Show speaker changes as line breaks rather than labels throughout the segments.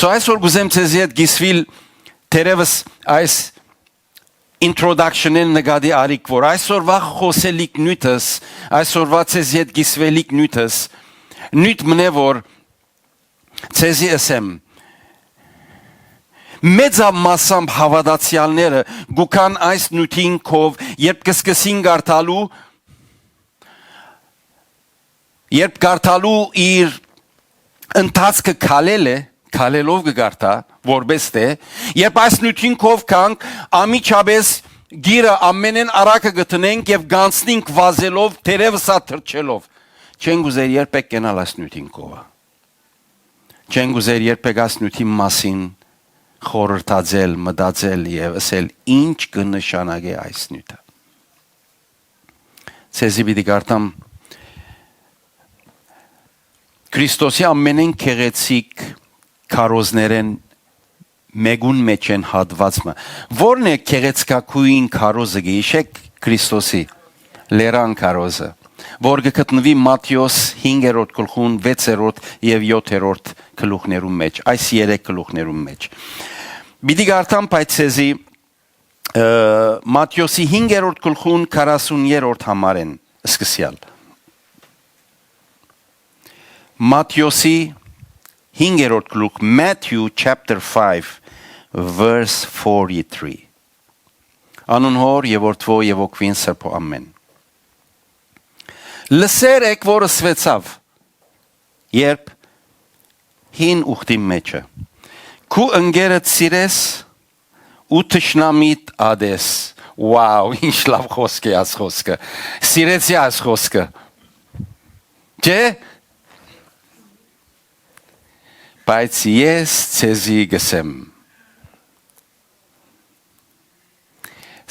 So այսօր գուզեմ ցեզի հետ գիսվիլ թերևս այս introduction-ին նկատի արիք, որ այսօրվա խոսելիք նույթս, այսօրվա ցեզի հետ գիսվելիք նույթս, նույթ մնե որ ցեզի ասեմ, մեծամասամբ հավատացյալները գուքան այս նույթին կով, երբ կսկսին գարտալու, երբ գարտալու իր ընթացքը քալելով կգարտա, որպես թե, երբ այս նույթին կով կանք, ամիջապես գիրը ամենեն արակը գտնենք և գանցնենք վազելով, թերևս թրջելով, չեն գուզեր երբեք կենալ այս նույթին կովը, չեն գուզեր երբեք այս նույթին մասին խորհրդածել, մտածել և ասել ինչ կնշանակե այս նյութը։ Ցեզի պիտի գարտամ Քրիստոսի ամենեն գեղեցիկ քարոզներեն մեկուն մեջ են հատվածը։ Որն է գեղեցկագույն քարոզը գիշեք Քրիստոսի լերան քարոզը, որ գտնվի Մատթեոս 5-րդ գլխուն 6-րդ և 7-րդ գլուխներում մեջ, այս 3 գլուխներում մեջ։ Պիտի գարտամ բայց ցեզի Մատթեոսի 5-րդ գլխուն 40-րդ համարեն սկսյալ։ Մատթեոսի 5-րդ գլուխ, Matthew chapter 5 verse 43. Անուն հոր և որդվո և ոգվին սրբո ամեն։ Լսեր եք որ ասվեցավ, երբ հին ուխտի մեջը, քու ընկերդ սիրես ու թշնամիդ ադես, վաու, ինչ լավ խոսք է այս խոսքը, սիրեցի այս խոսքը, չէ, բայց ես ցեզի գսեմ,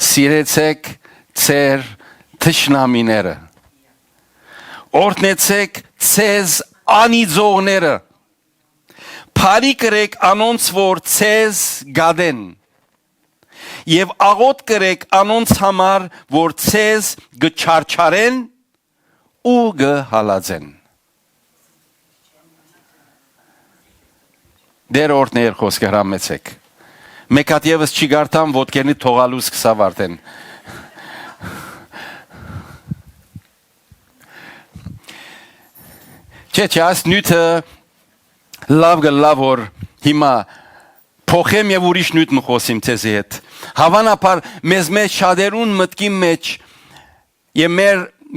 սիրեցեք ցեր թշնամիները, օրհնեցեք ցեզ անիծողները, փարի կրեք անոնց որ ցեզ գադեն, և աղոտ կրեք անոնց համար որ ցեզ գչարչարեն ու գհալածեն։ Դեր օրհներ խոսքը հրամեցեք։ Մեկ հատ ևս չի գարտամ ոտքերնի թողալու սկսավ արդեն։ Չէ, այս նյութը լավ գլավ որ հիմա փոխեմ և ուրիշ նյութ մխոսիմ ցեզի հետ։ Հավանաբար մեզ մեջ շատերուն մտքի մեջ և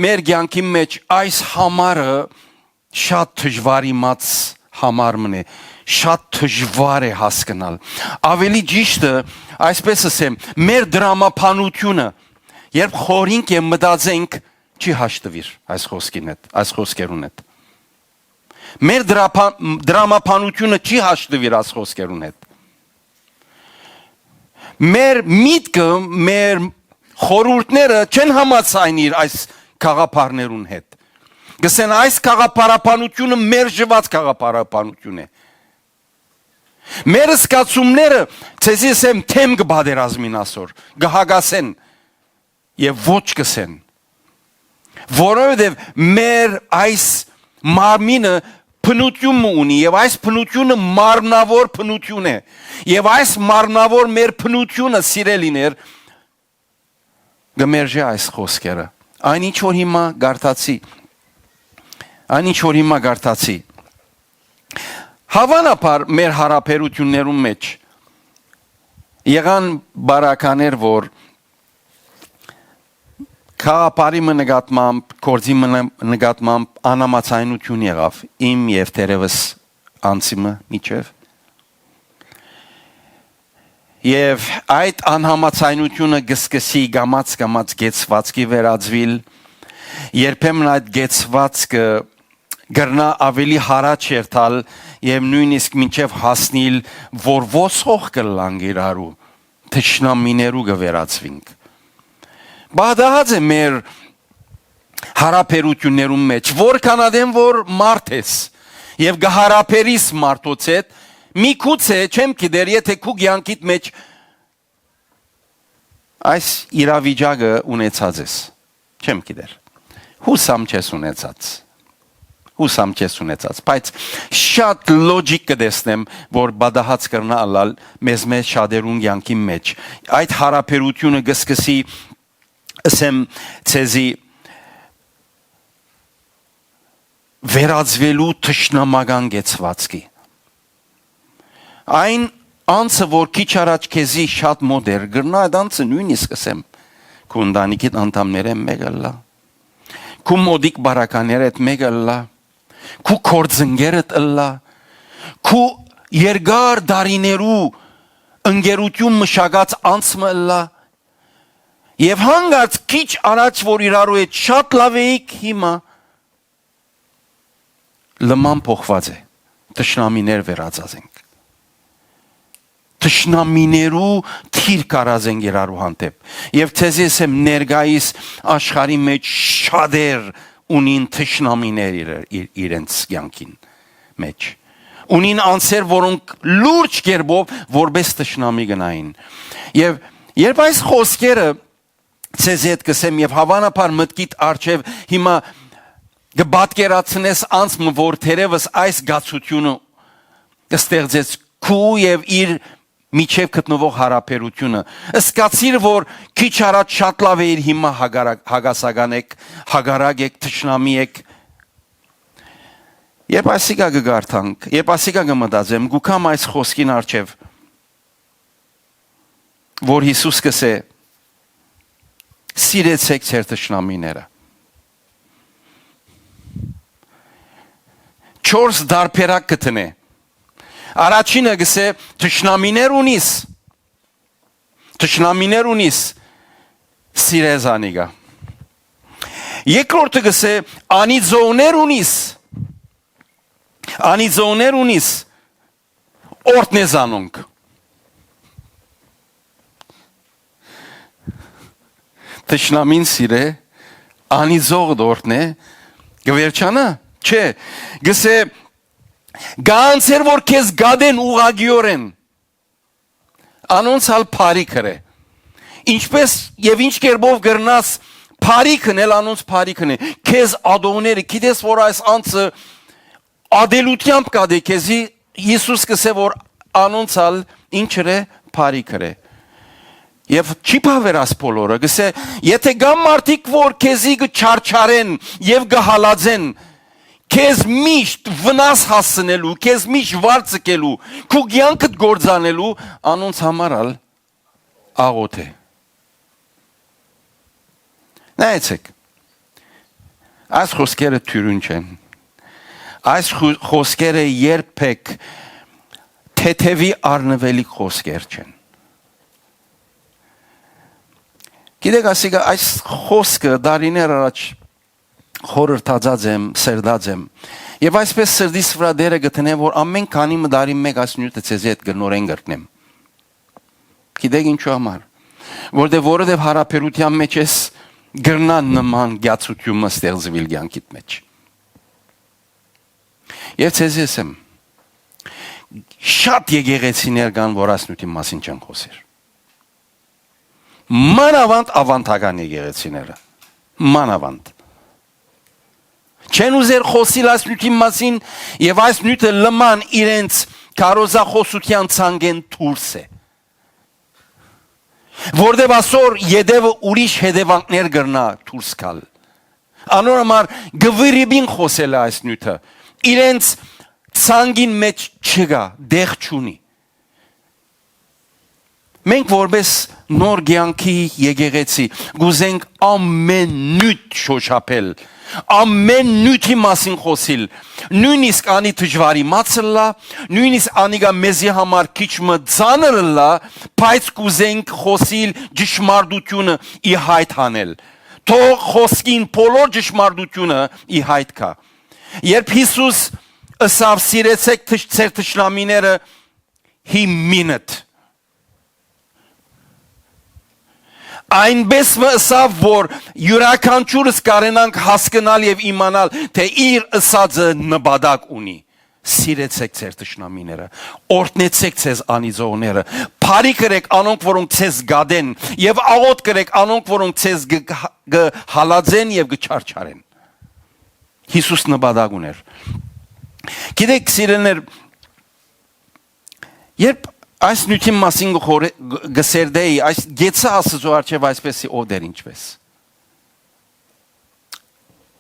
մեր կյանքի մեջ այս համարը շատ դժվար իմաց համար մնե, շատ դժվար է հասկանալ։ Ավելի ճիշտը, այսպես ասեմ, մեր դրամապանությունը, երբ խորհենք և մտածենք, չի հաշտվիր այս խոսքերուն հետ։ Մեր դրամապանությունը չի հաշտվիր այս խոսքերուն հետ։ Մեր միտքը, մեր խորհուրդները չեն համաձայնիր այս գաղափարներուն հետ։ Գսեն այս գաղափարապանությունը մեր ժված գաղափարապանություն է։ Մեր սկացումները ցեզի ասեմ թեմ կբادرազմին ասոր, կհագասեն և ոչ կսեն, որովհետև մեր այս մարմինը փնություն ունի և այս փնությունը մարմնավոր փնություն է և այս մարմնավոր մեր փնությունը սիրելիներ կմերժի այս խոսքերը։ Այն ինչ որ հիմա գարտացի, հավանաբար մեր հարաբերություններում մեջ եղան բարականեր, որ քաղաքապարի նկատմամբ, գործի նկատմամբ անհամաձայնություն եղավ իմ և թերևս անձիմը միջև։ Եվ այդ անհամաձայնությունը կսկսի գամած գեցվածքի վերածվիլ, երբեմն այդ գեցվածքը գրնա ավելի հարաճ երթալ և նույնիսկ մինչև հասնիլ, որ ոսող կլանք իրարու, թշնամիներու կվերածվինք։ Բադահած է մեր հարաբերություններում մեջ, որքան ադեմ որ մարդ ես և գհարաբերիս մարդոց հետ, մի քուցե չեմ գիտեր, եթե քու կյանքիդ մեջ այս իրավիճակը ունեցած ես, չեմ գիտեր, հուսամ չես ունեցած, Հուսամ չես ունեցած, բայց շատ լոջիկ կդեսնեմ, որ բադահած կրնա ալալ մեզ շատերուն կյանքի մեջ։ Այդ հարաբերությունը կսկսի ասեմ ցեզի վերածվելու թշնամական գեցվածքի։ Այն անցը, որ քիչ առաջ քեզի շատ մոտ էր, գրնա այդ անցը նույնիսկ ասեմ քո ընտանիքի անդամները մեկը լա, քո մոդիկ բարականները մեկը լա, քո կորձընկերդ լա, քո երկար դարիներու ընկերություն մշակած անցը լա, եւ հանգած քիչ առաջ որ իրարու հետ շատ լավ էիք, հիմա լման փոխված է, տշնամիներ վերածած ենք, տշնամիներու թիր կարած են իրարու հանդեպ, եւ ցեզ եմ ներկայիս աշխարհի մեջ շատեր ունին տշնամիներ իրենց կյանքին մեջ, ունին անձեր, որոնք լուրջ կերպով որպես տշնամի գնային, եւ երբ այս խոսքերը ցեզ հետ կսեմ եւ հավանաբար մտքիդ արչեւ հիմա կբատկերացնես անցը, որ թերևս այս գացությունը կստեղծեց քու եւ իր միջև գտնվող հարաբերությունը, սկացիր, որ քիչ առաջ շատ լավ էր, հիմա հագասական եք, հագարակ եք, թշնամի եք, երբ այսիկա կգարթանք, երբ այսիկա կմտածեմ, գուքամ այս խոսքին արջև, որ Հիսուս կսե, սիրեցեք ձեր թշնամիները, 4 դարբերակ կտնե, Առաջինը գսե թշնամիներ ունիս սիրես անիգա Երկրորդը գսե անիծողներ ունիս օրտնես անոնք Թշնամին սիրե անիծող դորտնե գվերջանա չէ գսե Գանցեր որ քեզ գադեն ուղագիորեն անոնց հալ փարի քրե ինչպես եւ ինչ կերպով գրնաս փարի քնել անոնց փարի քնե քեզ ադողները գիտես որ այս անցը ադելությամբ կադե քեզի Հիսուս կսե որ անոնց հալ ինչրե փարի քրե Եվ չի բավերաս բոլորը գսե եթե գամ մարդիկ որ քեզի կչարչարեն եւ կհալածեն Քեզ միշտ վնաս հասնելու, քեզ միշտ վարձկելու, քո կյանքդ գործանելու, անոնց համարալ աղոթ է։ Նայեցեք, այս խոսքերը թյուրուն չեն, այս խոսքերը երբեք թեթևի առնվելիք խոսքեր չեն։ Գիտեք ասիկա այս խոսքը դարիներ առաջ խորհրդածած եմ, սերդած եմ եւ այսպես սրդիս վրա դերը գտնեմ որ ամեն քանի մդարի մեկ ասնյութը ցեզի հետ գնորեն գրտնեմ Գիտեք ինչու համար որտեղ հարաբերության մեջ ես գրնան նման գացությունը ստեղծվել կյանքիդ մեջ Եվ ցեզի եմ շատ եկեղեցիներ կան որ ասնյութի մասին չեն խոսեր Մանավանդ ավանդական եկեղեցիները Մանավանդ Չեն ուզեր խոսիլ այս նյութի մասին եւ այս նյութը լման իրենց կարոզախոսության ցանգեն դուրս է Որտեղ ասոր յետևը ուրիշ հետևանքներ գրնա դուրս գալ Անորմար գվիրիբին խոսել այս նյութը իրենց ցանգին մեջ չկա դեղ չունի Մենք որպես նոր կյանքի եկեղեցի գուզենք ամեն նյութ շոշափել Ամեն նյութի մասին խոսիլ նույնիսկ անի դժվարի մացլա նույնիսկ անիգա մեզի համար քիչ մը ծանր լա բայց կուզենք խոսիլ ճշմարտությունը ի հայտ հանել թող խոսքին բոլոր ճշմարտությունը ի հայտ կա Երբ Հիսուս ըսավ սիրեցեք ձեր թշնամիները he mean it Այնպես ըսավ, որ յուրաքանչյուրս կարենանք հասկանալ եւ իմանալ, թե իր ըսածը նպատակ ունի։ Սիրեցեք ձեր թշնամիները, օրհնեցեք ձեզ անիծողները, բարի կրեք անոնք, որոնք ձեզ գադեն, եւ աղոթ կրեք անոնք, որոնք ձեզ գհալածեն եւ գչարչարեն։ Հիսուս նպատակ ուներ։ Գիտեք, սիրելիներ, երբ այս նյութի մասին գսերդեի, այս գեցը Աստծո առջև այսպեսի ով դեր ինչպես։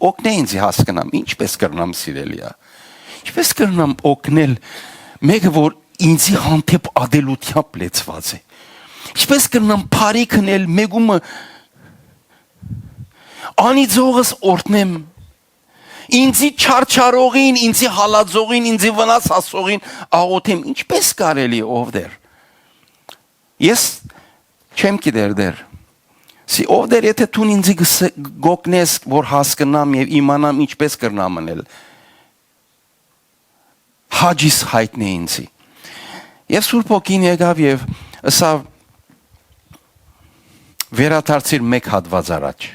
Օգնե ինձ հասկանամ, ինչպես կրնամ սիրելիա։ Ինչպես կրնամ օգնել մեկը, որ ինձի հանդեպ ադելությամբ լեցված է։ Ինչպես կրնամ բարի քնել մեկումը անիծողս օրտնեմ, ինձի չարչարողին, ինձի հալածողին, ինձի վնաս հասողին աղոթեմ, ինչպես կարելի ով դեր։ Ես չեմ գիտեր դեր։ Սի ով դեր եթե տուն ինձի գոգնես, որ հասկանամ և իմանամ ինչպես կրնամ մնել, հաջիս հայտնի ինձի։ Եվ Սուրբ Հոգին եկավ և ըսավ վերադարձիր մեկ հատված առաջ։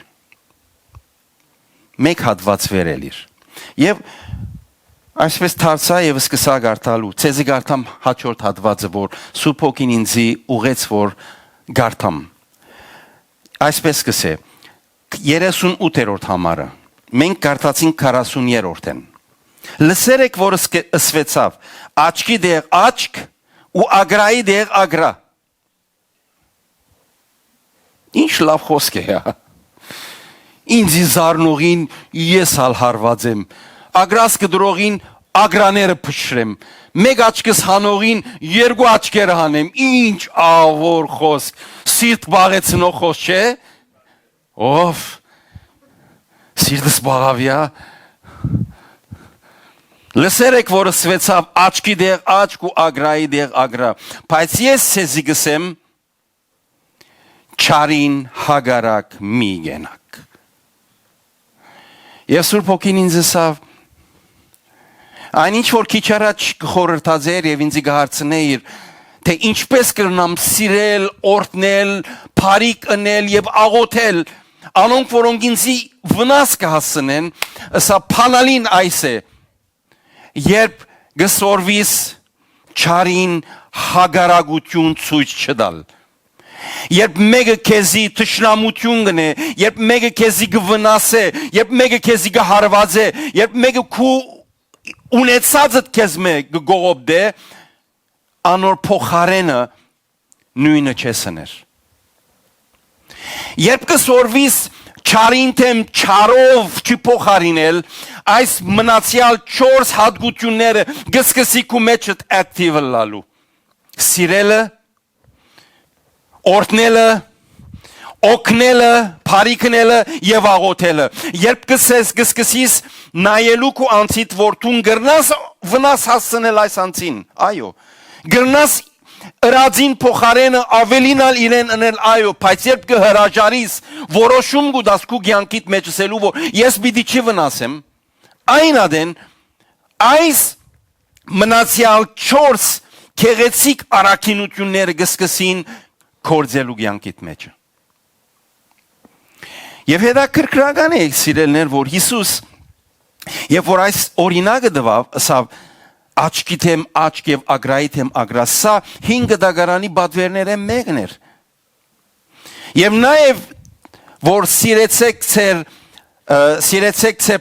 Մեկ հատված վերելիր։ Եվ այսպես դարձա և սկսա գարտալու, ցեզի գարտամ հաջորդ հատվածը, որ Սուրբ Հոգին ինձի ուղեց, որ գարտամ։ Այսպես սկսե, 38-րդ համարը, մենք գարտացինք 40-րդն։ Լսերեք, որ ըսվեցավ, աչքի դեղ աչք ու ագրայի դեղ ագրա։ Ինչ լավ խոսք է, ինձի զարնողին ես հալ հարված եմ, ագրաս կդրողին ագրաները փշրեմ, մեկ աչքս հանողին երկու աչքերը հանեմ, ինչ ավոր խոսք, սիրտ բաղեցնող խոսք չէ, ով, սիրտս բաղավյա, լսերեք, որ ըսվեցավ աչքի դեղ աչք ու ագրայի դեղ ագրա, բայց ես սեզի գսեմ, չարին հագարակ մի գենակ։ Եվ Սուրբ Հոգին ինձ ասավ, այն ինչ որ քիչ առաջ կխորհրդածեր եւ ինձ կհարցնեիր, թե ինչպես կրնամ սիրել, օրհնել, բարիք անել եւ աղոթել, անոնք որոնք ինձի վնաս կհասցնեն, սա փանալին այս է, երբ գսորվիս չարին հագարագություն ցույց չտալ։ Երբ մեկը քեզի թշնամություն գնե, երբ մեկը քեզի կվնասե, երբ մեկը քեզի կհարվածե, երբ մեկը քու ունեցածդ քեզ մեկ գողոբդե, անոր փոխարենը նույնը չեսներ։ Երբ կսորվիս չարին թեմ չարով չփոխարինել, այս մնացյալ 4 հատկությունները գսկսի քու մեջդ ակտիվ լալու։ Սիրելը, օրհնելը, օգնելը, բարիքնելը եւ աղոթելը։ Երբ կսկսես նայելու քո անցիդ, որ դու գրնաս վնաս հասցնել այս անցին, այո, գրնաս ըրածին փոխարենը ավելինալ իրեն անել, այո, բայց երբ կհրաժարիս որոշում գուտաս քո կյանքիդ մեջ ասելու, որ ես պիտի չի վնասեմ, այն ադեն այս մնացյալ 4 քեղեցիկ առաքինությունները կսկսին կործելու կյանքիդ մեջը։ Եվ հետաքրքրական է սիրելիներ, որ Հիսուս երբ որ այս օրինակը տվավ, ասավ աչքի թեմ աչք եւ ագրայի թեմ ագրա, սա 5 դագարանի բադվերները մեկն էր։ Եվ նաեւ որ սիրեցեք ձեր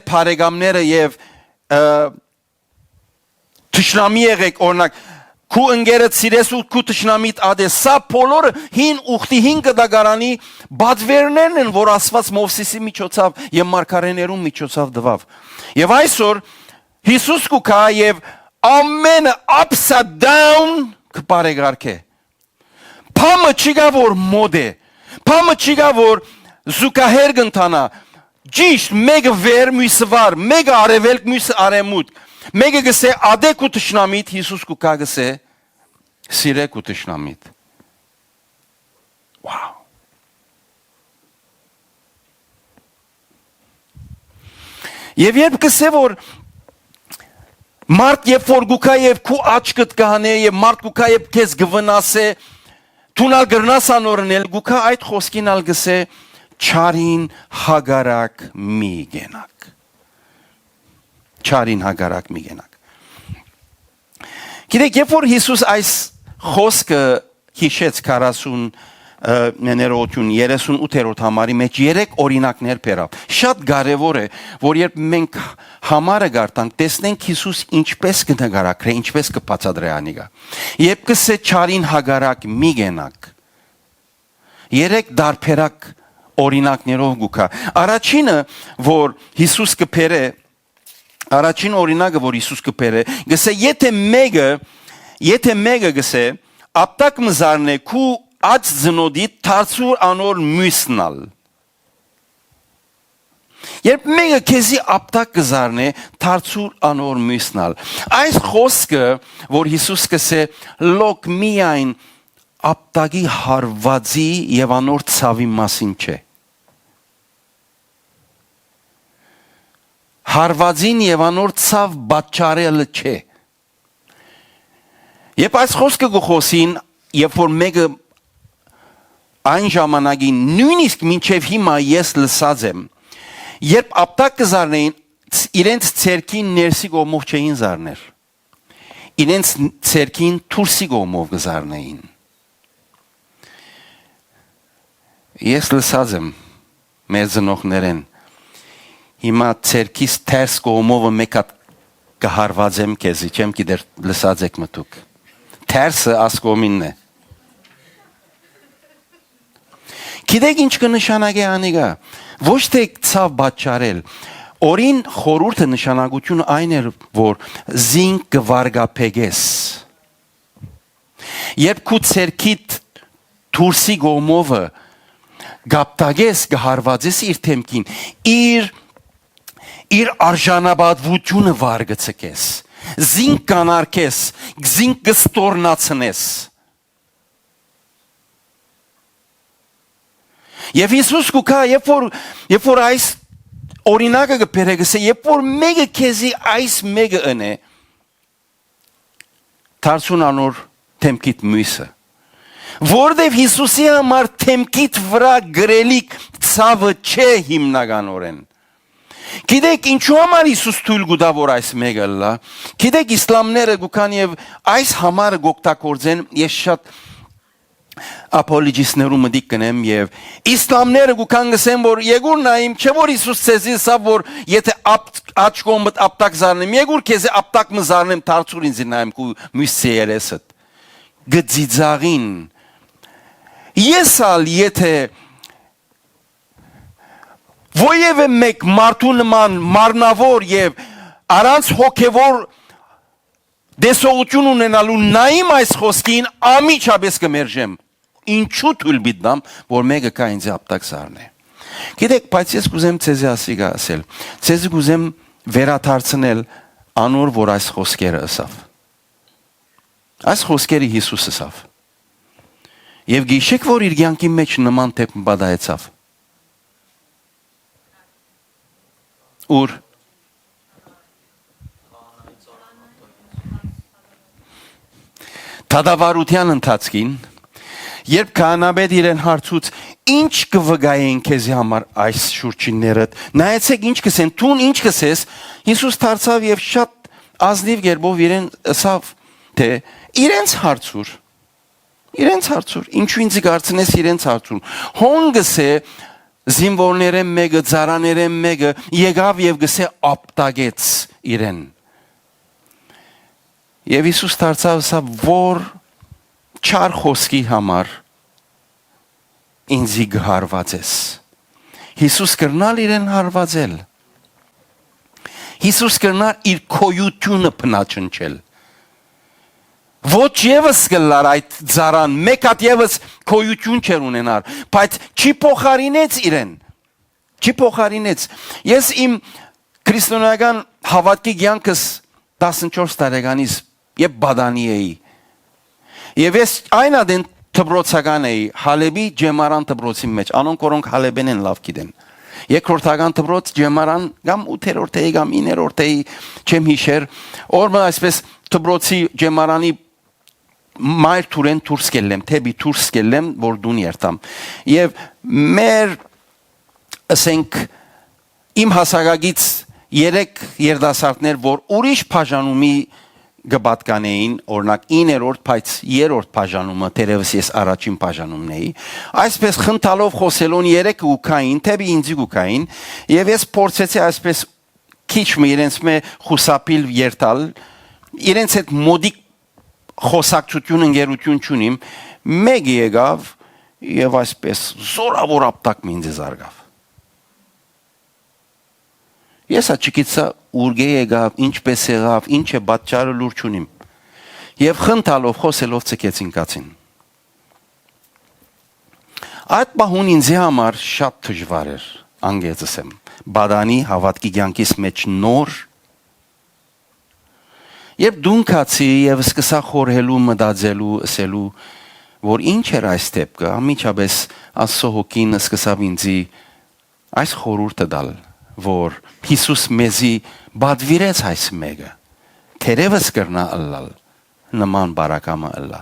բարեկամները եւ թշնամի եղեք, օրինակ քու ընկերդ սիրես ու քու թշնամիդ ադես, սա բոլորը հին ուխտի 5 դագարանի բադվերներն են, որ Աստված Մովսեսի միջոցով եւ մարգարեներուն միջոցով տվավ։ Եվ այսօր Հիսուս կուքա եւ ամենը upside down կբարեգարքե։ Փամը չգա որ մոդ է, փամը չգա որ զուգահեռ կընթանա, ճիշտ մեկը վեր մյուսը վար, մեկը արևելք մյուսը արևմուտք, մեկը գսե ադեք ու թշնամիդ, Հիսուս կուքա գսե սիրեք ու թշնամիդ։ Վաու։ Եվ երբ գսե որ մարդ երբ որ գուքա եւ քու աչքդ կհանե եւ մարդ գուքա եւ քեզ գվնասե, թունալ գրնաս անորնել, գուքա այդ խոսքին ալ գսե չարին հագարակ մի գենակ։ Չարին հագարակ մի գենակ։ Գիտեք, երբ որ Հիսուս այս խոսքը հիշեց 40 ներողություն 38-րդ համարի մեջ 3 օրինակներ բերավ։ Շատ կարևոր է, որ երբ մենք համարը գարտանք, տեսնենք Հիսուս ինչպես կնկարագրե, ինչպես կբացատրե անիգա։ Երբ կսե չարին հագարակ մի գենակ։ 3 դարբերակ օրինակներով գուքա։ Առաջինը, որ Հիսուս կբերե, առաջին օրինակը, որ Հիսուս կբերե, գսե եթե մեկը գսե ապտակ մզարնե քու Աց զնոդի թարցուր անոր մյուսնալ։ Երբ մեկը քեզի ապտակ կզարնե թարցուր անոր մյուսնալ։ Այս խոսքը, որ Հիսուս կսե լոկ միայն ապտակի հարվածի եւ անոր ցավի մասին չէ։ Հարվածին եւ անոր ցավ բաճարելը չէ։ Երբ այս խոսքը գխոսին, երբ որ մեկը այն ժամանակին նույնիսկ մինչև հիմա ես լսած եմ, երբ ապտակ կզարնեին, իրենց ցերքին ներսի կողմով չէին զարներ, իրենց ցերքին դուրսի կողմով կզարնեին։ Ես լսած եմ մեր ծնողներեն, հիմա ցերքիս տերս կողմովը մեկ հատ կհարվածեմ քեզի, չեմ գիտեր լսած եք մտուկ։ Տերսը ասկոմինն է։ Գիտեք ինչ կնշանակի անիգա, ոչ թե ցավ բաճարել, օրին խորհուրդը նշանակությունը այն էր, որ զինք կվարգապեգես։ Երբ քու ցերքիդ դուրսի գոմովը գապտագես կհարվածես իր թեմքին, իր արժանապատվությունը վարգցկես, զինք կանարկես, զինք կստորնացնես։ Եվ Հիսուս կուքա, երբ որ այս օրինակը կբերեգս է, երբ որ մեկը քեզի այս մեկը ընե, թարցուն անոր թեմքիտ մույսը, որդև Հիսուսի համար թեմքիտ վրա գրելիք ցավը չէ հիմնականորեն։ Գիտեք ինչու համար Հիսուս թույլ գուտա որ այս մեկը լա, գիտեք իսլամները գուքան եւ այս համարը գոկտակորձեն, ես շատ ապոլոգիստներու մտիկ կնեմ եւ իսլամները գուքան գսեն որ եգուր նայիմ չէ որ Հիսուս ցեզի սա որ եթե աչկոմդ ապտակ զարնեմ եգուր քեզ ապտակ մը զարնեմ դարձուր ինձ նայեմ քու մյուսերեսդ գծիծաղին եսալ եթե ոևէ մեկ մարդու նման մարնավոր եւ առանց հոգեվոր դեսողություն ունենալու նայիմ այս խոսքին ամիջապես կմերժեմ ինչու թույլ բիդնամ որ մեկը կա ինձ ապտակ զարնե գիտեք բայց ես կուզեմ ցեզի ասիգա ասել ցեզի կուզեմ վերաթարցնել անոր որ այս խոսքերը ասավ այս խոսքերը Հիսուս ասավ եւ գիշեք որ իր կյանքի մեջ նման տեպ բադայեցավ ուր Թադավարության ընթացքին երբ քահանաբեդ իրեն հարցուց ինչ կվգայեն քեզի համար այս շուրջիններդ նայեցեք ինչ կսեն տուն ինչ կսես Հիսուս դարձավ եւ շատ ազնիվ գերբով իրեն ասավ թե իրենց հարցուր ինչու ինձ գարցնես իրենց հարցուր հոնգսե զինվորներեն մեկը ծառաներեն մեկը եկավ եւ գսե ապտագեց իրեն Եվ Հիսուս դարձավ սա որ չար խոսքի համար ինձի գհարված ես Հիսուս կրնալ իրեն հարվածել Հիսուս կրնալ իր քոյությունը փնաչնչել Ոչ եւս կլար այդ ծառան մեկ հատ եւս քոյություն չեր ունենար բայց չի փոխարինեց իրեն չի փոխարինեց ես իմ քրիստոնեական հավատքի կյանքս 14 տարեկանից Եվ բադանի էի Եվ ես այն ադեն թբրոցական էի Հալեբի ջեմարան թբրոցի մեջ Անոնք որոնք հալեբեն են լավ գիտեն Երկրորդական թբրոց ջեմարան Գամ 8-րդ էի գամ 9-րդ էի Չեմ հիշեր Օրմը այսպես թբրոցի ջեմարանի Մայր թուրեն թուրս կելեմ Թեբի թուրս կելեմ որ դուն երտամ Եվ մեր Ասենք Իմ հասակագից 3 երդասարտներ որ ուրիշ բաժանումի գբատկանեին օրինակ 9-րդ, բայց 3-րդ բաժանումը դերևս ես առաջին բաժանումն էի, այսպես խնդալով խոսելուն 3 ուքային, թեպի ինձ ուքային, եւ ես փորձեցի այսպես քիչ մի իրենց մե խուսափիլ երթալ, իրենց այդ մոդիկ խոսակցություն ընկերություն ունիմ, մեկ եկավ եւ այսպես զորավոր ապտակ ինձ զարգավ։ Ես աչքիցա ուրգե եկավ, ինչպես եղավ, ինչ է պատճառը լուրջ ունիմ։ Եվ խնդալով խոսելով ցկեցին կացին։ Այդ բահուն ինձ համար շատ դժվար էր, անգեցեմ։ Բադանի հավատքի կյանքից մեջ նոր Երբ դունքացի եւ սկսա խորհելու, մտածելու, ասելու, որ ինչ էր այս դեպքը, ամիջապես Աստծո հոգին սկսավ ինձի այս խորհուրդը տալ, որ Հիսուս մեզի բադվիրեց այս մեկը, թերևս կրնա ըլլալ, նման բարակամը ըլլա։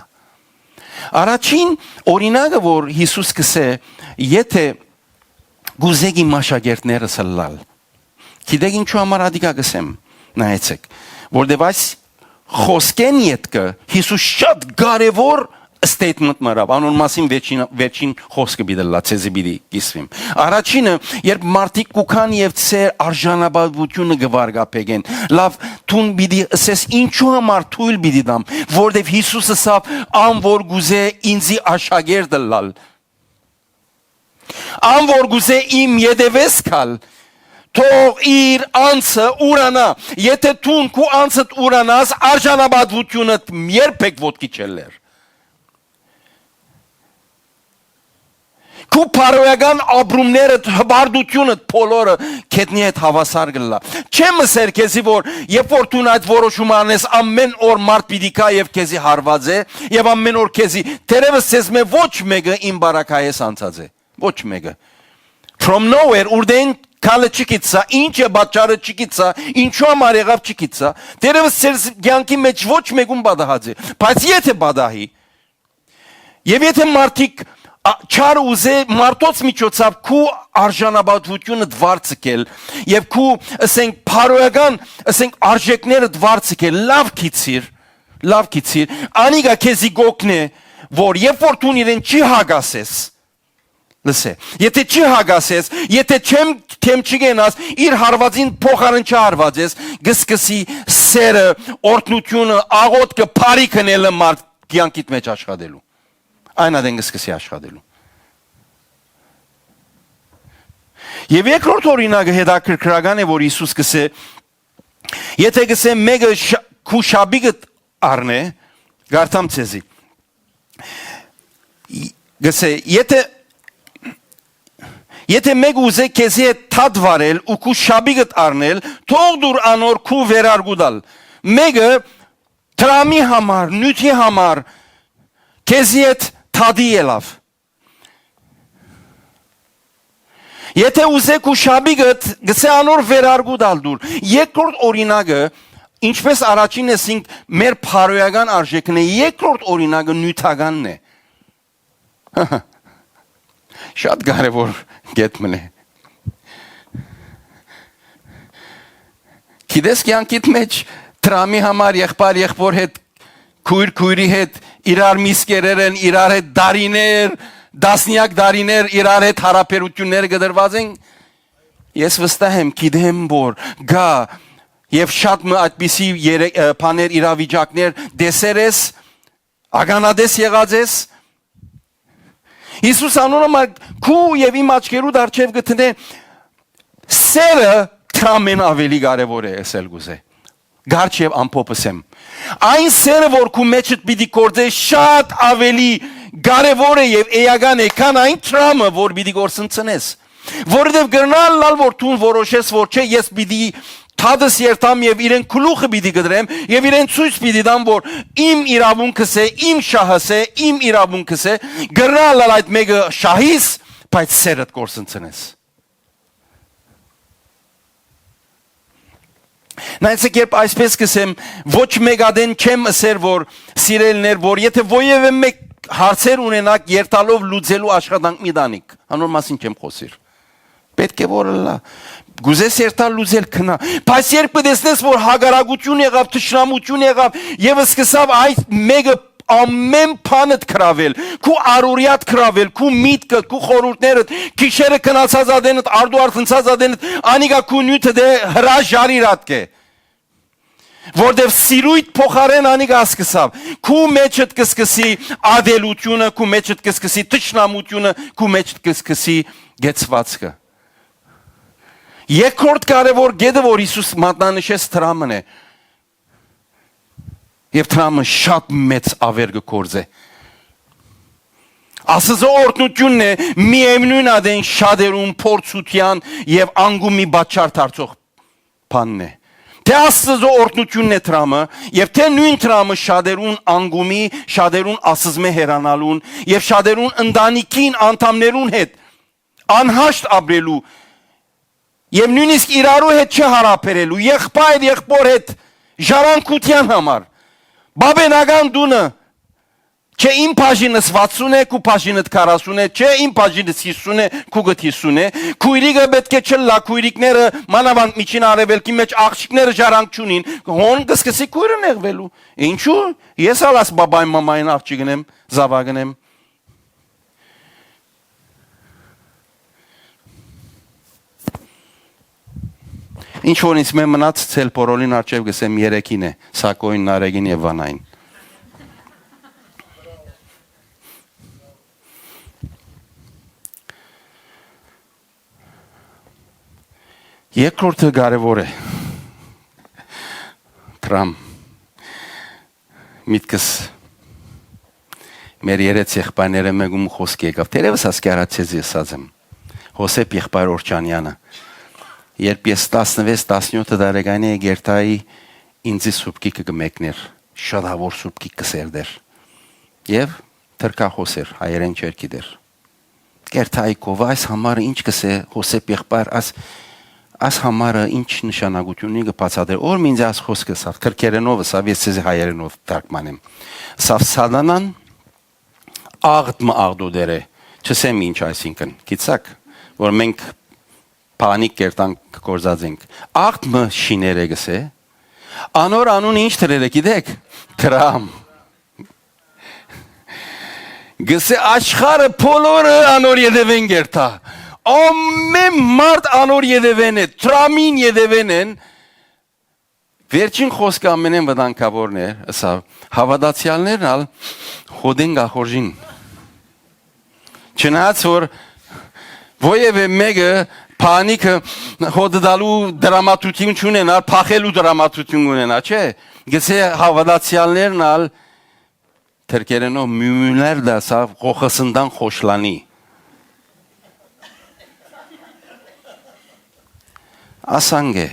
Առաջին օրինակը, որ Հիսուս կսե, եթե գուզեգի մաշագերտները սլլալ, գիտեք ինչու համար ադիկա կսեմ, նայեցեք, որտեվ այս խոսքեն ետքը Հիսուս շատ կարևոր statement մրավ, անոր մասին վերջին խոսքը բիդը լացեզի բիդի կիսվիմ։ Առաջինը, երբ մարդիկ կուքան եւ ծեր արժանապատվությունը գվարգապեգեն, լավ թուն բիդի ասես ինչու համար թույլ բիդի դամ, որտեվ Հիսուսը սավ ան որ գուզե ինձի աշակերտը լալ, ան որ գուզե իմ յետևես կալ, թող իր անձը ուրանա, եթե թուն քու անձդ ուրանաս, արժանապատվությունը երբեք ոտքի չելեր։ Քու բարոյական ապրումները, հբարդությունը, բոլորը քետնի հետ հավասար գլա։ Չեմ ասեր քեզի, որ երբ որ դու այդ որոշումը անես, ամեն օր մարդ պիտի կա եւ քեզի հարված է, եւ ամեն օր քեզի դերևս ցեզ մե ոչ մեկը իմ բարակայես անցած է, ոչ մեկը։ From nowhere, ուրդեն Քալը չգիտա, ինչ է պատճառը չգիտա, ինչու համար եղավ չգիտա, դերևս ցեր կյանքի մեջ ոչ մեկում բադահած է, բայց եթե բադահի, եւ եթե մարդիկ չար ուզե մարդոց միջոցով քու արժանապատվությունը դվարցկել եւ քու ասենք բարոյական ասենք արժեքները դվարցկել լավ քիցիր անիգա քեզի գոքնե որ երբ որ դու իրեն չի հագասես լսե եթե չի հագասես եթե չեմ չգենաս իր հարվածին փոխարեն չհարվածես գսկսի սերը օրտնությունը աղոթքը բարի քնելը մարդ կյանքիդ մեջ աշխատելու Այն ադեն գսկսի աշխատելու։ Եվ երկրորդ օրինակը հետաքրքրական է, որ Հիսուս գսե, եթե գսե մեկը քու շաբիգը առնե, գարտամ ցեզի։ Գսե, եթե մեկ ուզե քեզի հետ թաթ վարել ու քու շաբիգը առնել, թող դուր անոր քու վերարգուդալ։ Մեկը տրամի համար, նյութի համար քեզի հետ Թադի ելավ։ Եթե ուզեք ու շաբիգըտ գսե անոր վերարգուդալ դուր։ Երկրորդ օրինակը, ինչպես առաջին էսինք մեր փարոյական արժեքն է, երկրորդ օրինակը նյութականն է։ Շատ կարևոր գետմն է։ Գիտես կյանքիդ մեջ տրամի համար եղբոր հետ քույրի հետ իրար միսկերեր են, իրար հետ դարիներ, դասնյակ դարիներ, իրար հետ հարաբերություններ գդրված են, ես վստահ եմ, գիտեմ, որ գա եւ շատ այդպիսի բաներ իրավիճակներ դեսեր ես, ագանադես եղած ես, Հիսուս անոնը քու եւ իմ աչքերու դարչեւ գտնե սերը տրամեն ավելի կարեւոր է ասել գուզե Գարչ եւ ամփոփսեմ Այն սերը որ քու մեջդ պիտի կործե շատ ավելի կարեւոր է եւ էական է քան այն տրամը որ պիտի գործընծնես որովհետեւ գրնալ լալ որ դու որոշես որ չէ ես պիտի թադս երթամ եւ իրեն քլուխը պիտի գդրեմ եւ իրեն ցույց պիտի դամ որ իմ իրավունքս է իմ շահս է իմ իրավունքս է գրնալ լալ այդ մեկը շահիս բայց սերդ գործընծնես Նայեցեք երբ այսպես կսեմ ոչ մեկ ադեն չեմ ասեր որ սիրելներ որ եթե ովևէ մեկ հարցեր ունենաք երթալով լուծելու աշխատանք մի դանիք անոր մասին չեմ խոսիր Պետք է որ լա։ Գուզես երթալ լուզել քնա։ Բայց երբ դեսնես որ հագարագություն եղավ, թշնամություն եղավ, եւ սկսավ այդ մեկը ամեն բանդ քրավել, քու արորիատ քրավել, քու միտքը, քու խորուրդներդ, քիշերը քնացած ադենդ, արդու արթնցած ադենդ, անիգա քու նյութը դե հրաժարիրատ կե։ Որտեվ սիրույթ փոխարեն անիգա սկսավ, քու մեջդ կսկսի ադելությունը, քու մեջդ կսկսի թշնամությունը, քու մեջդ կսկսի գեցվածքը։ Երկրորդ կարևոր գեդը, որ Հիսուս մատնանշեց տրամն է։ Եվ տրամը շատ մեծ ավերգը կորձ է։ Ասածո օրտնությունն է միևնույն ադեն շադերուն փորձության եւ անգումի բաչար դարձող բանն է։ Թե ասածո օրտնությունն է տրամը եւ թե նույն տրամը շադերուն անգումի, շադերուն ասզմե հերանալուն եւ շադերուն ընտանիքին անդամներուն հետ անհաշտ ապրելու եւ նույնիսկ իրարու հետ չհարաբերելու, եղբայր եղբոր հետ ժառանգության համար Բաբենական դունը չէ իմ բաժինս 60 է, քու բաժինդ 40 է, չէ իմ բաժինս 50 է, քու գդ 50 է, քույրիկը պետք է չլա, քույրիկները մանավանդ միջին արևելքի մեջ աղջիկները ժառանգ չունին, հոն կսկսի քույրը նեղվելու։ Ինչու՞։ Ես ալաս բաբայ մամային աղջիկն եմ, զավակն եմ։ Ինչ որ ինձ մե մնաց ցել պորոլին արջև գսեմ 3-ին է, Սակոին, Նարեգին եւ Վանային։ Երկրորդը կարևոր է։ Տրամ։ Միտքս մեր երեց եղբայրները մեգում խոսք եկավ։ Տերևս ասկարացեց ես ասեմ։ Հոսեփ եղբայր Օրչանյանը Երբ ես 16-17 տարեկան էի գերտայի ինձի սուպկի կմեկներ, շատավոր սուպկի կսերդեր եւ թրքախոսեր հայերեն չեր գիտեր։ Գերտայի կովայս համարը ինչ կսե Հոսեփ եղբայր աս համարը ինչ նշանակություն ունի կբացատրել։ Որ ինձ աս խոսքը սա քրկերենով սա ես ցեզ հայերենով թարգմանեմ։ Սա սադանան աղդմ աղդոդերը չսեմ ինչ այսինքն։ Գիտակ որ մենք Պանիկ կերտանք կորզած ենք։ Աղդմը շիները գսե։ Անոր անուն ինչ թրերը գիտեք։ Տրամ։ Գսե աշխարը փոլորը անոր յետևեն գերտա։ Ամեն մարդ անոր յետևեն է, տրամին յետևեն են։ Վերջին խոսքը ամենեն վտանգավորն է, ասա հավատացյալներն ալ խոդեն գախորժին։ Չնայած որ ովևէ մեկը Պանիկը հոդդալու դրամատություն չունենա, փախելու դրամատություն ունենա, չէ։ Գսե հավատացյալներն ալ թրկերենով մյումյուներ դասավ խոխսնդան խոշլանի։ Ասանգ է։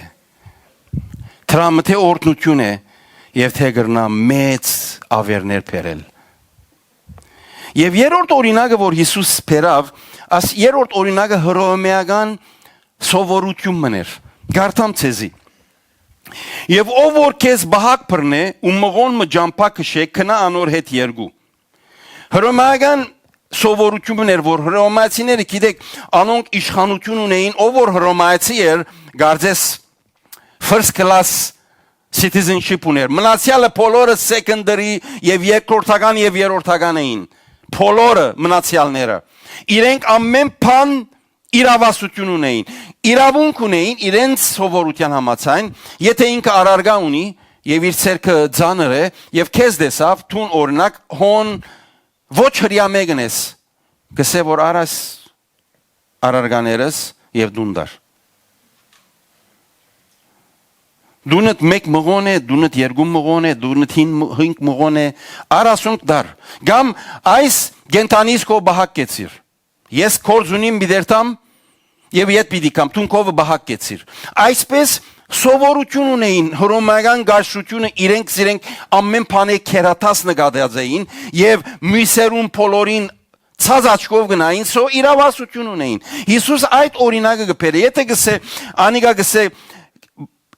Տրամը թե օրտնություն է եւ թե գրնա մեծ ավերներ բերել։ Եվ երրորդ օրինակը, որ Հիսուս բերավ, աս երրորդ օրինակը հռոմեական սովորություն մներ, գարտամ ցեզի։ Եվ ով որ քեզ բահակ բռնե ու մղոն մջամփա քշե քնա անոր հետ երկու։ Հռոմեական սովորություն էր, որ հռոմայացիները գիտեք, անոնք իշխանություն ունեին, ով որ հռոմայացի էր, գարձես first class citizenship ուներ։ Մնացյալը բոլորը secondary եւ երկրորդական եւ երրորդական էին։ Բոլորը մնացյալները։ Իրենք ամեն բան իրավասություն ունեին, իրավունք ունեին իրենց սովորության համաձայն, եթե ինքը արարգա ունի եւ իր ցերքը ծանր է եւ քեզ դեսավ թուն օրինակ հոն ոչ հրյա մեկն ես գսե որ արաս արարգաներս եւ դունդար դունդ մեկ մղոն է դունդ երկու մղոն է դունդ հինգ մղոն է արասունք դար գամ այս գենտանիսկո բահակեցիր Ես կորձունիմ բիդերտամ եւ իդ պիտի կամ թունքովը բահակ կեցիր։ Այսպես սովորություն ունեին հռոմեական գարշությունը իրենք ամեն բանը քերատաս նկատած էին եւ մյուսերուն բոլորին ցած աչքով գնային, սո իրավասություն ունեին։ Հիսուս այդ օրինակը գբեր։ Եթե գսե անիգա գսե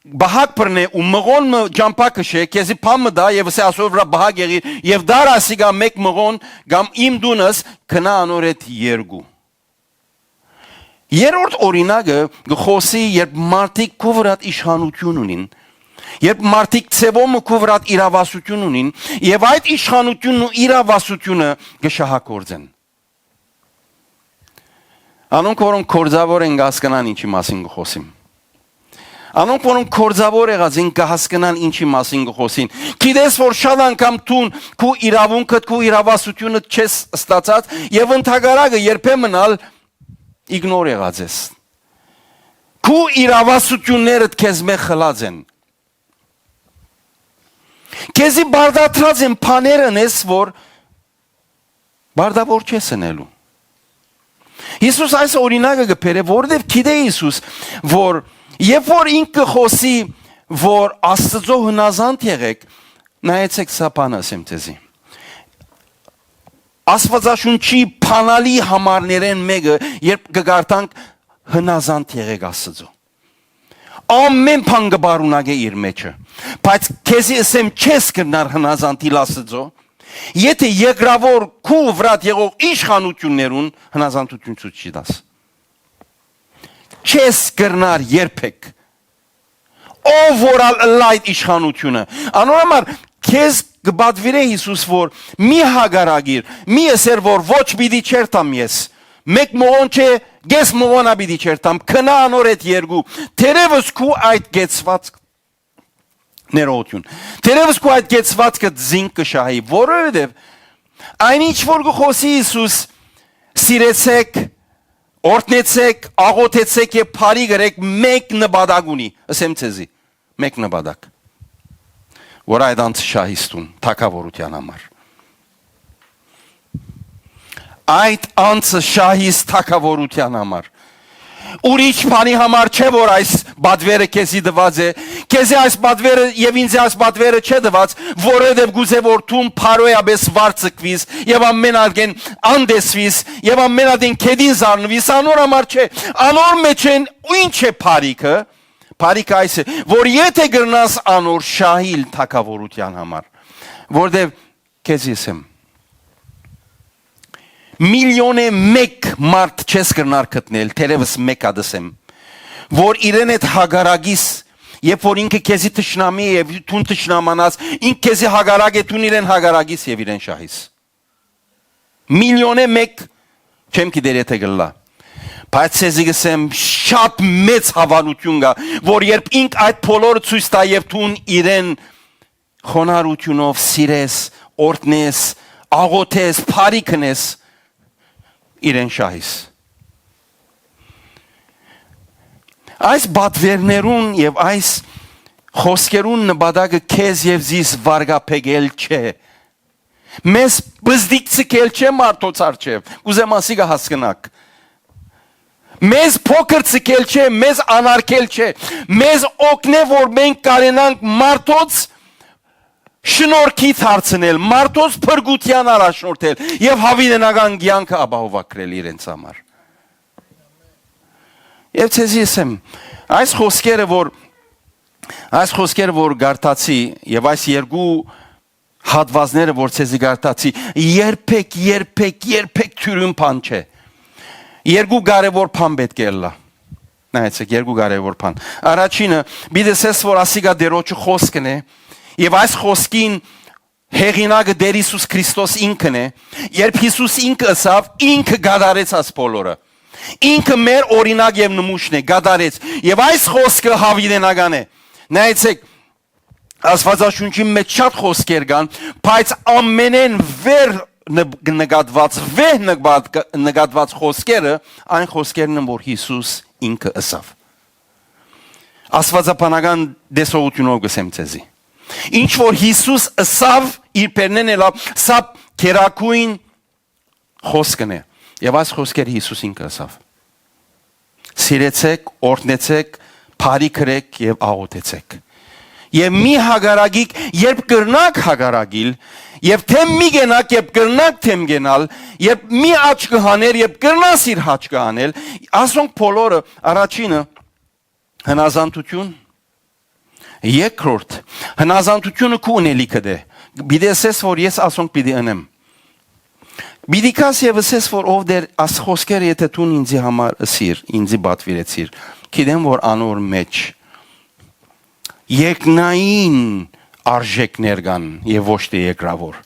բահակ բռնե ու մղոն ջամփա քշե, քեզի փամը դա եւ ասե ասով վրա բահակ եղի եւ դար ասիգա մեկ մղոն կամ իմ դունս քնա անոր հետ երկու։ Երրորդ օրինակը գխոսի երբ մարդիկ քո վրա իշխանություն ունին, երբ մարդիկ ցևոմը քո վրա իրավասություն ունին, եւ այդ իշխանությունն ու իրավասությունը գշահագործեն։ Անոնք որոնք կորձավոր են հասկանան ինչի մասին գխոսիմ։ Անոնք որոնք կորձավոր եղած են կհասկանան ինչի մասին գխոսին։ Գիտես որ շատ անգամ դու քո իրավունքդ, քո իրավասությունը չես ստացած եւ ընդհանրակը երբեմն իգնոր եղած ես։ Քո իրավասություններդ քեզ մեծ խլած են։ Քեզի բարդացած են բաներն ես որ բարդավոր չես անելու։ Հիսուս այս օրինակը գբերե որովհետեւ գիտե Հիսուս որ երբ որ ինքը խոսի որ Աստծո հնազանդ եղեք, նայեցեք սա բանը ասեմ ձեզի։ Աստվածաշունչի փանալի համարներեն մեկը երբ կգարտանք հնազանդ եղեք Աստծո։ Ամեն բան կբարունագե իր մեջը, բայց քեզի ասեմ չես կնար հնազանդիլ Աստծո, եթե երկրավոր քու վրա եղող իշխանություններուն հնազանդություն ցույց չտաս։ Չես կրնար երբեք ով որ լայտ իշխանությունը անորոմար քեզ կբադվիրե Հիսուս որ մի հագարագիր մի ասեր որ ոչ պիտի չերտամ ես մեկ մողոն չէ գես մողոնա պիտի չերտամ քնա անոր այդ երկու թերևս քու այդ գեցված ներողություն թերևս քու այդ գեցվածքը զինք կշահի որովհետև այնինչ որ գխոսի Հիսուս սիրեցեք օրտնեցեք, աղոթեցեք եւ բարի գրեք մեկ նպատակ ունի, ասեմ ցեզի, մեկ նպատակ։ Որ այդ անձը շահիստուն թակավորության համար։ Այդ անձը շահիստ թակավորության համար։ Ուրիշ բանի համար չէ որ այս բադվերը քեզի դված է, քեզի այս բադվերը եւ ինձ այս բադվերը չէ դված, որովհետեւ գուզե որ դու փարոյաբես վարձկվիս եւ ամենալգեն անդեսվիս եւ ամենադին քեդին զարնվիս, անոր համար չէ, անոր մեջ են ինչ է բարիքը, բարիքը այս է, որ եթե գրնաս անոր շահիլ թակավորության համար, որովհետեւ քեզի ասեմ միլիոնե մեկ մարդ չես կրնար գտնել, թերևս մեկ ադսեմ, որ իրեն այդ հագարագիս, երբ որ ինքը քեզի տշնամի է եւ դու տշնամանաս, ինքը քեզի հագարագ է, դու իրեն հագարագիս եւ իրեն շահիս։ Միլիոնե մեկ չեմ գիտեր եթե գլա։ Բայց ես գսեմ շատ մեծ հավանություն կա, որ երբ ինք այդ բոլորը ցույց տա եւ դու իրեն խոնարհությունով սիրես, օրտնես, աղոթես, բարի քնես իրեն շահիս։ Այս բադվերներուն եւ այս խոսքերուն նպատակը քեզ եւ զիս վարգապեգել չէ։ Մեզ բզդիկցկել չէ մարդոց արչեւ, ուզեմ ասիգա հասկնակ։ Մեզ փոքր ցկել չէ, մեզ անարգել չէ, մեզ օգնե որ մենք կարենանք մարդոց շնորհքի դարձնել, մարդոց փրկության առաջնորդել եւ հավինենական կյանքը ապահովակրել իրենց համար։ Եվ ցեզի ասեմ, այս խոսքերը որ գարտացի եւ այս երկու հատվածները որ ցեզի գարտացի, երբեք թյուրին բան չէ։ Երկու կարևոր բան պետք է լա։ Նայեցեք, երկու կարևոր բան։ Առաջինը, բիդեսես որ ասիգա դերոջը խոսքն է, եւ այս խոսքին հեղինակը Տեր Հիսուս Քրիստոս ինքն է, երբ Հիսուս ինքը ասավ, ինքը գադարեց աս բոլորը։ Ինքը մեր օրինակ եւ նմուշն է, գադարեց։ Եվ այս խոսքը հավինենական է։ Նայեցեք, Աստվածաշունչի մեջ շատ խոսքեր կան, բայց ամենեն վեր նկատված խոսքերը այն խոսքերն են, որ Հիսուս ինքը ասավ։ Աստվածաբանական դեսողությունով գսեմ ցեզի։ Ինչ որ Հիսուս ասավ իր պերնեն էլավ, սա կերակույն խոսքն է։ Եվ այս խոսքերը Հիսուս ինքը ասավ։ Սիրեցեք, օրհնեցեք, բարի գրեք եւ աղոթեցեք։ Եվ մի հագարագիկ, երբ կրնակ հագարագիլ, եւ թեմ մի գենակ, երբ կրնակ թեմ գենալ, երբ մի աչ կհաներ, երբ կրնաս իր հաչ կհանել, ասոնք բոլորը առաջինը հնազանդություն, երկրորդ հնազանդությունը քո ունելիքը դե։ Բիդեսես որ ես ասոնք պիտի անեմ։ Բիդիկաս եւ ասես որ ով դեր ասխոսկեր եթե տուն ինձի համար ասիր, ինձի բատվիրեցիր։ Գիտեմ որ անոր մեջ երկնային արժեքներ կան եւ ոչ թե երկրավոր։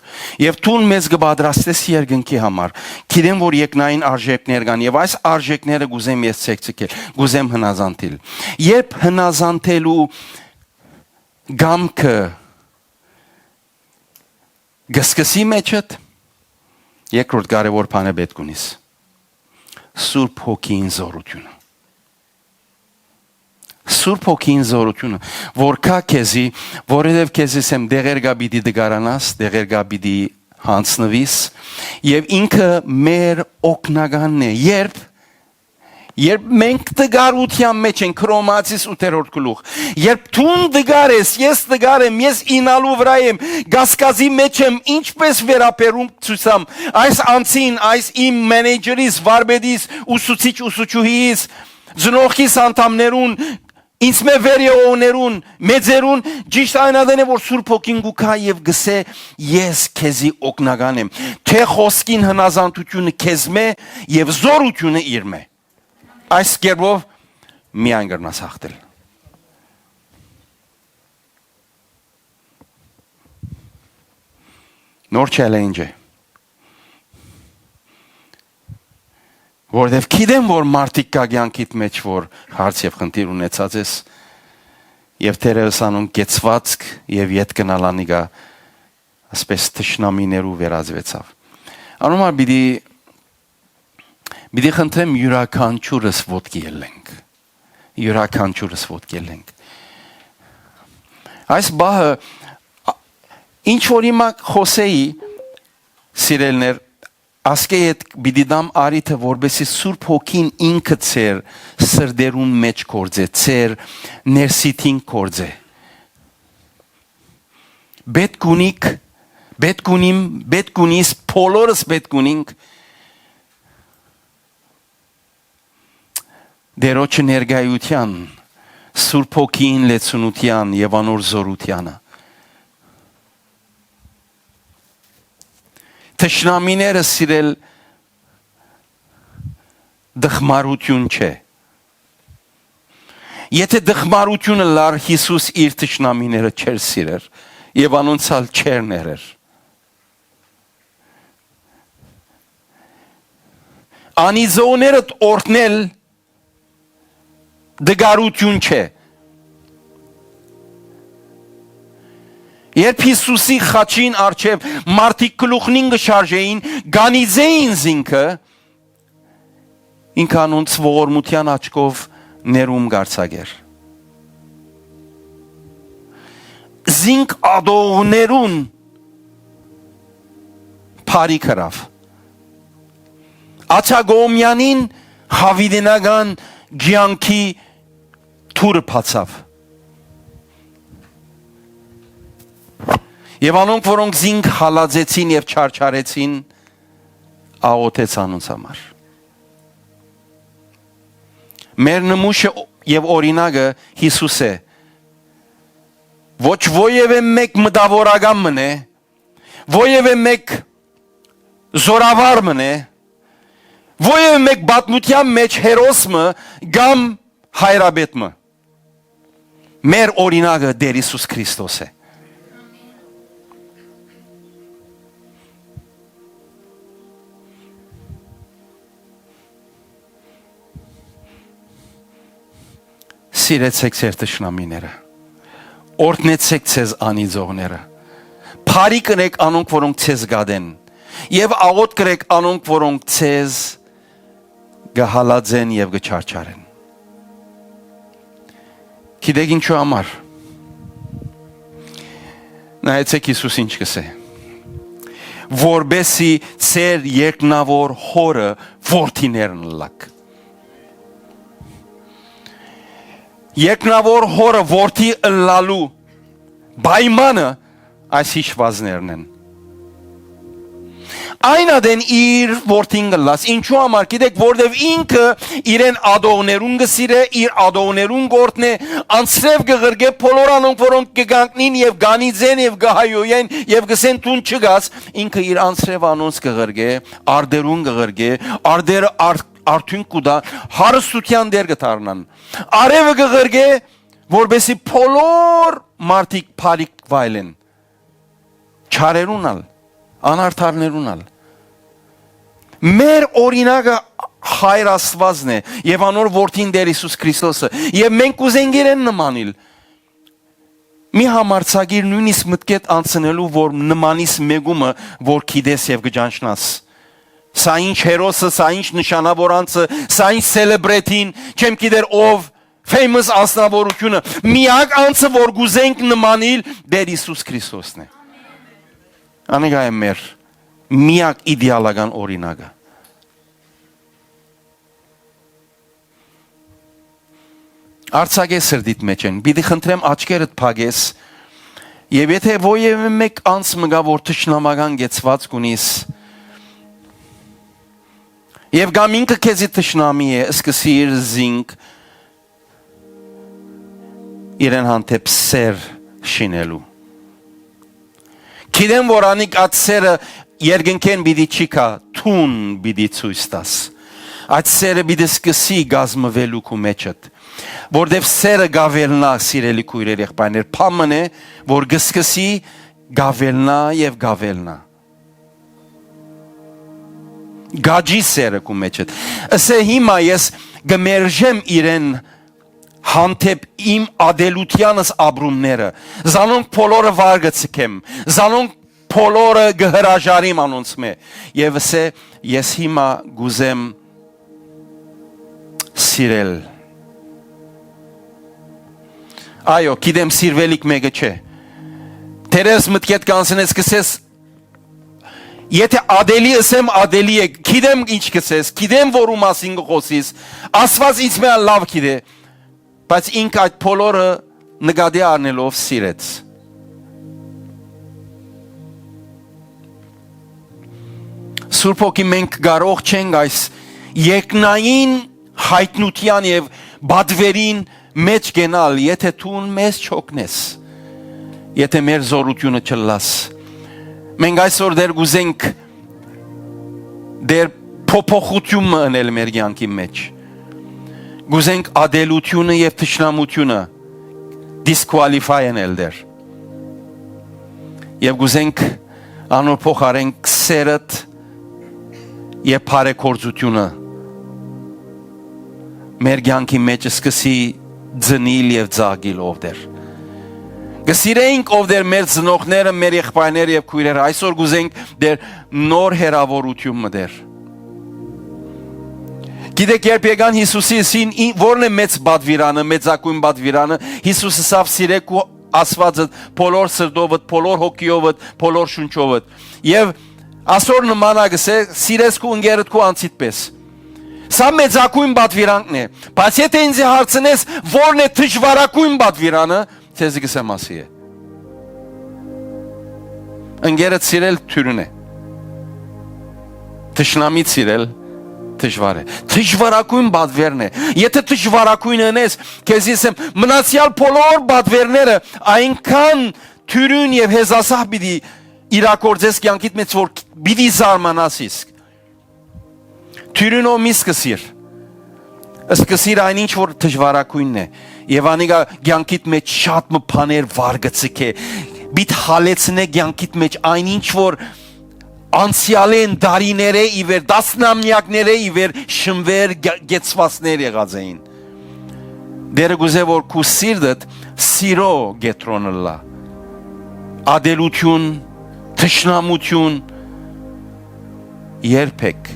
Եվ տուն մեզ կբադրաստես երկնքի համար։ Գիտեմ որ երկնային արժեքներ կան եւ այս արժեքները գուզեմ ես ցեկցել, գուզեմ հնազանդել։ Երբ հնազանդելու գամքը գսկսի մեջդ երկրորդ կարևոր բանը պետք ունիս Սուրբ Հոգին զորությունը Սուրբ Հոգին զորությունը որ կա քեզի որովհետև քեզիս եմ դեղեր գա պիտի դգարանաս դեղեր գա պիտի հանցնվիս եւ ինքը մեր օգնականն է երբ մենք դգարության մեջ ենք Հռոմացիս 8-րդ գլուխ երբ դու դգարես ես դգարեմ ես ինալու վրա եմ գասկազի մեջ եմ ինչպես վերապերում ցույցամ այս անցին այս իմ մենեջերից վարպետից ուսուցիչուհիս ծնողքիս անդամներուն ինձ մե վերիոներուն մեծերուն ճիշտ այնադեն է որ Սուրբ Հոգին գուքա եւ գսե ես քեզի օգնական եմ թե խոսքին հնազանդությունը քեզ մե եւ զորությունը իր մե այս կերպով միայն կրնաս հաղթել նոր չելենջ է որովհետև գիտեմ որ մարդիկ կա կյանքիդ մեջ որ հարց եւ խնդիր ունեցած ես եւ Տերեսանում կեցվածք եւ յետ կնալանի գա ասպես թշնամիներու վերածվեցավ անոմար Բիդի խնդրեմ յուրաքանչյուրս ոտքի ելենք այս բահը ինչ որ հիմա խոսեի սիրելներ ասկե հետ բիդի դամ արիթը որբեսի Սուրբ Հոգին ինքը ծեր սրդերուն մեջ կործե ծեր ներսիտին կործե պետք ունիս բոլորս պետք ունենք Դերոջ ներգայության, Սուրբ Հոգին լեցունության եւ անոր զորությանը։ Թշնամիները սիրել դխմարություն չէ։ Եթե դխմարությունը լար Հիսուս իր թշնամիները չեր սիրեր եւ անոնցալ չեր ներեր։ Անիզոներդ օրհնել դգարություն չէ Երբ Հիսուսի խաչին արջև մարդիկ գլուխնին գշարժեին գանիզեին զինքը ինքը անոնց ողորմության աչքով ներում գարցագեր զինք ադողներուն փարի կրավ Ացագոմյանին հավիդենական գյանքի թուրը փացավ Եվ անոնք որոնք զինք հալածեցին եւ չարչարեցին աղոթեց անոնց համար Մեր նմուշը եւ օրինակը Հիսուս է Ոչ ոևէ մեկ մտավորական մնե Ոևէ մեկ զորավար մնե Ոևէ մեկ բատմության մեջ հերոսը կամ հայրաբետը Մեր օրինակը Տեր Հիսուս Քրիստոս է Սիրեցեք ձեր թշնամիները Օրհնեցեք ձեզ անիծողները Փարի կրեք անոնք որոնք ձեզ գադեն Եվ աղոթ կրեք անոնք որոնք ձեզ գհալածեն եւ գչարչարեն Գիտեք ինչու համար Նայեցեք Հիսուս ինչ կսե Որբեսի ձեր երկնավոր հորը որդիներն լակ Երկնավոր հորը որդի ըլլալու բայմանը այս հիշվածներն են Այն ադեն իր որդին գլաս, ինչու համար, գիտեք, որտև ինքը իրեն ադողներուն գսիրե, իր ադողներուն գործն է, անցրև գղրգե բոլոր անոնք, որոնք կգանքնին և գանիձեն և գահայոյեն և գսեն տուն չգաս, ինքը իր անցրև անոնց գղրգե, արդերուն գղրգե, արդերը արդյուն կուդա, հարստության դեր գթարնան, արևը գղրգե, որբեսի բոլոր մարդիկ պարիկ վայլեն, չարերուն ալ, անարդարներուն ալ, մեր օրինակը Հայր Աստվածն է եւ անոր որդին Տեր Հիսուս Քրիստոսը եւ մենք կուզենք իրեն նմանիլ մի համարցագիր նույնիսկ մտքետ անցնելու որ նմանիս մեգումը որ գիտես եւ գճանչնաս սա ինչ հերոսը սա ինչ նշանավորանցը սա ինչ սելեբրետին չեմ գիտեր ով famous անձնավորությունը միակ անձը որ կուզենք նմանիլ Տեր Հիսուս Քրիստոսն է անեգա է մեր միակ իդեալական օրինակը Արցակես սրդիտ մեջ են, բիդի խնդրեմ աչկերդ պագես և եթե ոյև մեկ անց մգա, որ թշնամական գեցված կունիս և գամ ինքը կեզի թշնամի է, սկսի իր զինք իրեն հանտեպ սեր շինելու Գիտեմ, որ անիկ այդ սերը երկնքեն բիդի չիկա, թուն բիդի ցույց տաս Այդ սերը բիդի սկսի գազմվելու քու մեջդ Որտև սերը գավելնա սիրելի քույրեր եղբայրներ փամն է որ գսկսի գավելնա եւ գավելնա Գաջի սերը քու մեջդ Ասե հիմա ես գմերժեմ իրեն հանդեպ իմ ադելությանս ապրումները Զանոնք բոլորը վարգցկեմ Զանոնք բոլորը գհրաժարիմ անոնց մե Եվ ասե ես հիմա գուզեմ սիրել Այո, գիտեմ սիրվելիք մեկը չէ Տերես մտքետ կանցնես կսես Եթե ադելի ասեմ ադելի է Գիտեմ ինչ կսես Գիտեմ որու մասին կխոսիս Աստված ինձ մեան լավ գիտե Բայց ինք այդ բոլորը նկատի առնելով սիրեց Սուրբ ոգի մենք կարող չենք այս երկնային հայտնության եւ բադվերին մեջ գենալ, եթե թուն մեզ չոքնես, եթե մեր զորությունը չլաս, մենք այսօր դեր գուզենք դեր փոփոխություն մնել մեր կյանքի մեջ, գուզենք ադելությունը եւ թշնամությունը disqualify անել դեր, եւ գուզենք անոր փոխարենք սերտ եւ բարեգործությունը մեր կյանքի մեջ սկսի ձնիլ և ձագիլ ով դեր Գսիրեինք ով դեր մեր ծնողները, մեր եղբայրները և քույրերը Այսօր գուզենք դեր նոր հերավորություն մդեր Գիտեք երբ եկան Հիսուսին որն է մեծ բադվիրանը, մեծակույն բադվիրանը Հիսուսը սավ սիրեք ու ասվածը բոլոր սրդովդ, բոլոր հոգիովդ, բոլոր շունչովդ Եվ ասոր նմանագս է սիրես քու ընգերդ քու անցիտ պես Սա մեծակույն բադվիրանքն է, բայց եթե ինձ հարցնես որն է թշվարակույն բադվիրանը, ցեզ գսեմ ասի է։ Ընկերդ սիրել թյուրն է։ Թշնամիտ սիրել թշվար է։ Թշվարակույն բադվերն է։ Եթե թշվարակույն ընես, քեզ ասեմ, մնացյալ բոլոր բադվերները այնքան թյուրուն եւ հեզասահ պիտի իրակորձես կյանքիդ մեջ որ պիտի զարմանաս Թյուրինով մի սկսիր, սկսիր այն ինչ որ թժվարակույնն է, և անիգա գյանքիտ մեջ շատ մպաներ վարգծիկ է, բիտ հալեցնե գյանքիտ մեջ այն ինչ որ անցյալ են դարիներ է իվեր, դասնամյակներ է իվեր շմվեր գեցվածներ եղած էին։ Դերը գուզե որ կու սիրդդ սիրո գետրոնը լա, ադելություն, թշնամություն, երբեք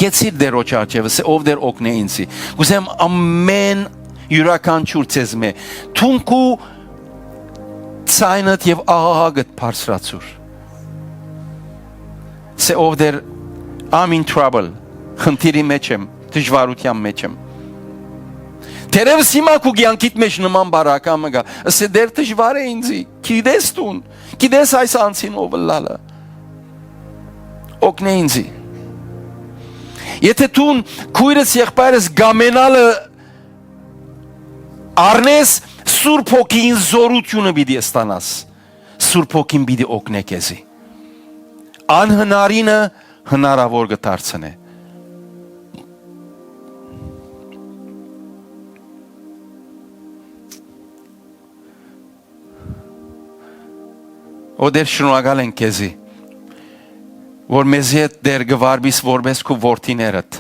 Գեցիր դերոչ արջևս, ով դեր օգնե ինձի, գուզեմ ամեն յուրաքանչյուր ցեզ մե, թունքու ցայնդ եւ աղաղագդ բարձրացուր, Սե ով դեր I'm in trouble, խնդիրի մեջ եմ, դժվարության մեջ եմ, Թերևս հիմա քու կյանքիդ մեջ նման բարակամը գա, ասե դեր դժվար է ինձի, գիտես տուն, գիտես այս անցին ով լալը։ Օգնե ինձի։ Եթե դու քույրս եղբայրս գամենալը առնես Սուրբ Հոգին զորությունը պիտի ստանաս։ Սուրբ Հոգին պիտի օգնե քեզի։ Անհնարինը հնարավոր կդարձնե։ Օդեր շնորհակալ ենք քեզի, որ մեզ հետ դեր գվարբիս որպես քու որդիներդ։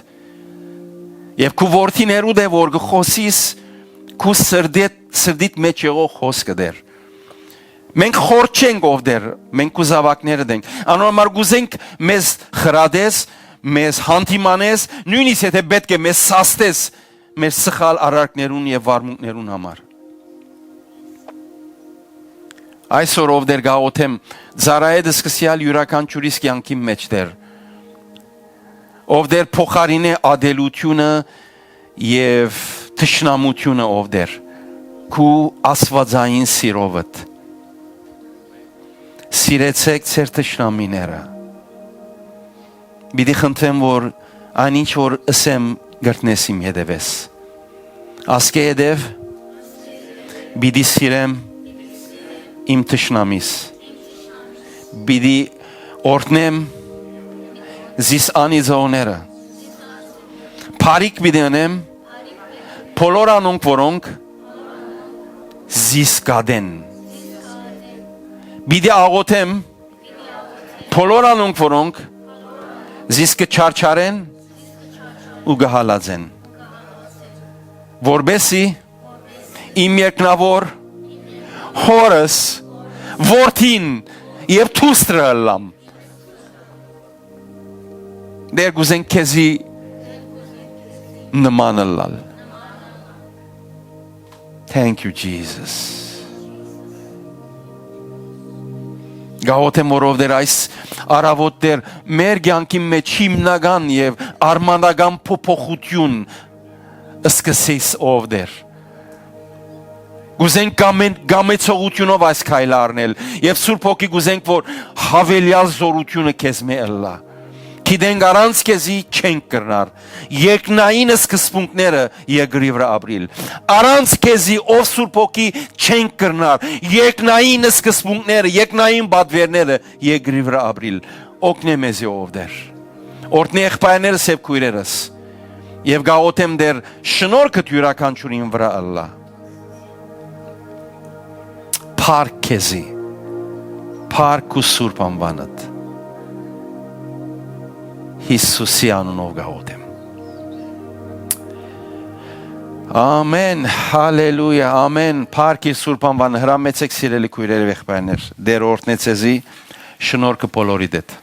Եվ քու որդիներու դե որ գխոսիս քու սրդիդ մեջ եղող խոսքը դեր։ Մենք խորջ ենք ով դեր, մենք քու զավակները դենք։ Անորմար գուզենք մեզ խրադես, մեզ հանդիմանես, նույնիսկ եթե պետք է մեզ սաստես մեր սխալ արարքներուն եւ վարմունքներուն համար։ Այսօր ով դեր գաղոթեմ ծառայեդը սկսյալ յուրաքանչյուրիս կյանքի մեջ դեր ով դեր փոխարինե ադելությունը եւ թշնամությունը ով դեր քու աստվածային սիրովդ սիրեցեք ձեր թշնամիները բիդի խնդրեմ որ այնինչ որ ասեմ գտնես իմ հետևես ասկե հետև բիդի սիրեմ իմ թշնամիս բիդի օրտնեմ զիս անիզողները փարիք բիդի անեմ բոլոր անոնք որոնք զիս կադեն բիդի աղոթեմ բոլոր անոնք որոնք զիս կչարչարեն ու գհալածեն որբեսի իմ երկնավոր հորս որդին եւ թուստրը լամ դեր գուզեն քեզի նման լալ Thank you Jesus Գաղոթեմ որով դեր այս արավոտ դեր մեր կյանքի մեջ հիմնական եւ արմանական փոփոխություն սկսես ով դեր Գուզենք գամեցողությունով այս քայլը առնել եւ Սուրբ Հոգի գուզենք որ հավելյալ զորությունը քեզ մե ըլլա Գիտենք առանց քեզի չենք կրնար երկնային սկզբունքները երկրի վրա ապրիլ առանց քեզի ով Սուրբ Հոգի չենք կրնար երկնային սկզբունքները երկնային բادرները երկրի վրա ապրիլ օգնե մեզ ով դեր օրտնի եղբայրներս եւ քույրերս եւ գաղոթեմ դեր շնորհքը յուրաքանչյուրին վրա ըլլա Փառք քեզի Փառք ու Սուրբ անվանդ Հիսուսի անունով գաղոթեմ Ամեն հալելույա ամեն Փառք իր Սուրբ անվանը հրամեցեք սիրելի քույրեր եւ եղբայրներ դեր օրհնե ցեզի շնորհքը բոլորի դետ